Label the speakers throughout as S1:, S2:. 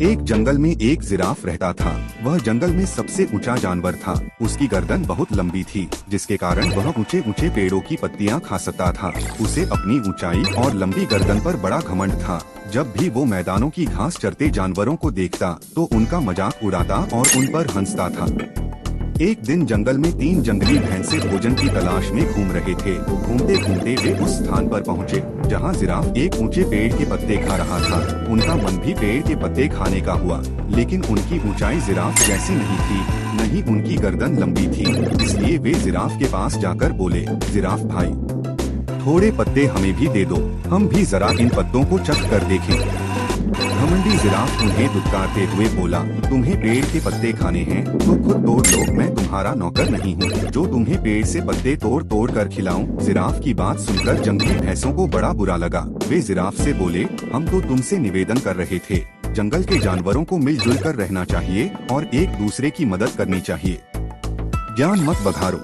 S1: एक जंगल में एक जिराफ रहता था। वह जंगल में सबसे ऊंचा जानवर था। उसकी गर्दन बहुत लंबी थी, जिसके कारण वह ऊंचे ऊंचे पेड़ों की पत्तियां खा सकता था। उसे अपनी ऊंचाई और लंबी गर्दन पर बड़ा घमंड था। जब भी वो मैदानों की घास चरते जानवरों को देखता तो उनका मजाक उड़ाता और उन पर हंसता था। एक दिन जंगल में 3 जंगली भैंसे भोजन की तलाश में घूम रहे थे। घूमते घूमते वे उस स्थान पर पहुँचे जहाँ जिराफ एक ऊंचे पेड़ के पत्ते खा रहा था। उनका मन भी पेड़ के पत्ते खाने का हुआ, लेकिन उनकी ऊंचाई जिराफ जैसी नहीं थी, न ही उनकी गर्दन लंबी थी। इसलिए वे जिराफ के पास जाकर बोले, जिराफ भाई, थोड़े पत्ते हमें भी दे दो, हम भी जरा इन पत्तों को चख कर देखें। घमंडी जिराफ उन्हें दुत्कारते हुए बोला, तुम्हें पेड़ के पत्ते खाने हैं तो खुद तोड़ लो, मैं तुम्हारा नौकर नहीं हूँ जो तुम्हें पेड़ से पत्ते तोड़ तोड़ कर खिलाऊं। जिराफ की बात सुनकर जंगली भैंसों को बड़ा बुरा लगा। वे जिराफ से बोले, हम तो तुमसे निवेदन कर रहे थे, जंगल के जानवरों को मिलजुल कर रहना चाहिए और एक दूसरे की मदद करनी चाहिए, ज्ञान मत बघारो,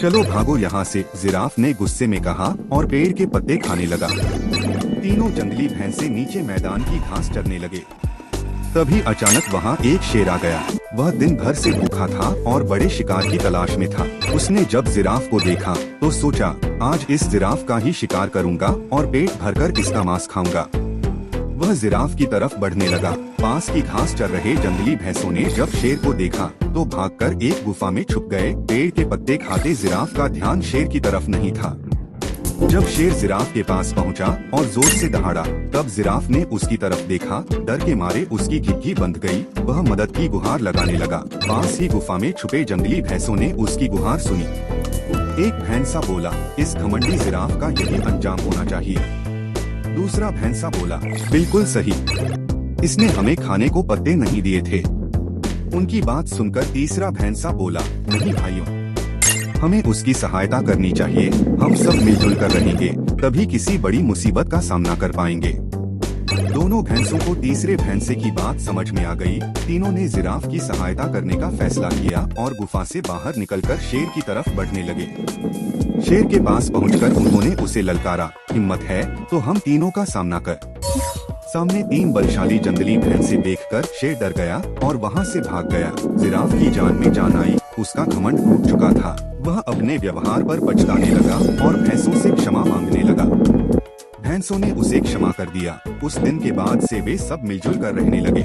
S1: चलो भागो यहाँ से। जिराफ ने गुस्से में कहा और पेड़ के पत्ते खाने लगा। तीनों जंगली भैंसे नीचे मैदान की घास चरने लगे। तभी अचानक वहाँ एक शेर आ गया। वह दिन भर से भूखा था और बड़े शिकार की तलाश में था। उसने जब जिराफ को देखा तो सोचा, आज इस जिराफ का ही शिकार करूँगा और पेट भरकर इसका मांस खाऊंगा। वह जिराफ की तरफ बढ़ने लगा। पास की घास चर रहे जंगली भैंसों ने जब शेर को देखा तो भागकर एक गुफा में छुप गए। पेड़ के पत्ते खाते जिराफ का ध्यान शेर की तरफ नहीं था। जब शेर जिराफ के पास पहुंचा और जोर से दहाड़ा, तब जिराफ ने उसकी तरफ देखा। डर के मारे उसकी घिघी बंध गई। वह मदद की गुहार लगाने लगा। पास ही गुफा में छुपे जंगली भैंसों ने उसकी गुहार सुनी। एक भैंसा बोला, इस घमंडी जिराफ का यही अंजाम होना चाहिए। दूसरा भैंसा बोला, बिल्कुल सही, इसने हमें खाने को पत्ते नहीं दिए थे। उनकी बात सुनकर तीसरा भैंसा बोला, नहीं भाइयों, हमें उसकी सहायता करनी चाहिए। हम सब मिलजुल कर रहेंगे, तभी किसी बड़ी मुसीबत का सामना कर पाएंगे। दोनों भैंसों को तीसरे भैंसे की बात समझ में आ गई। तीनों ने जिराफ की सहायता करने का फैसला किया और गुफा से बाहर निकलकर शेर की तरफ बढ़ने लगे। शेर के पास पहुंचकर उन्होंने उसे ललकारा, हिम्मत है तो हम तीनों का सामना कर। सामने 3 बलशाली जंगली भैंसे देखकर शेर डर गया और वहां से भाग गया। जिराफ की जान में जान आई। उसका घमंड टूट चुका था। वह अपने व्यवहार पर पछताने लगा और भैंसों से क्षमा मांगने लगा। भैंसों ने उसे क्षमा कर दिया। उस दिन के बाद से वे सब मिलजुल कर रहने लगे।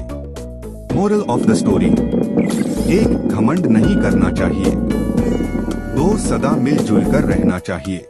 S1: मोरल ऑफ द स्टोरी, 1 घमंड नहीं करना चाहिए, 2 सदा मिलजुल कर रहना चाहिए।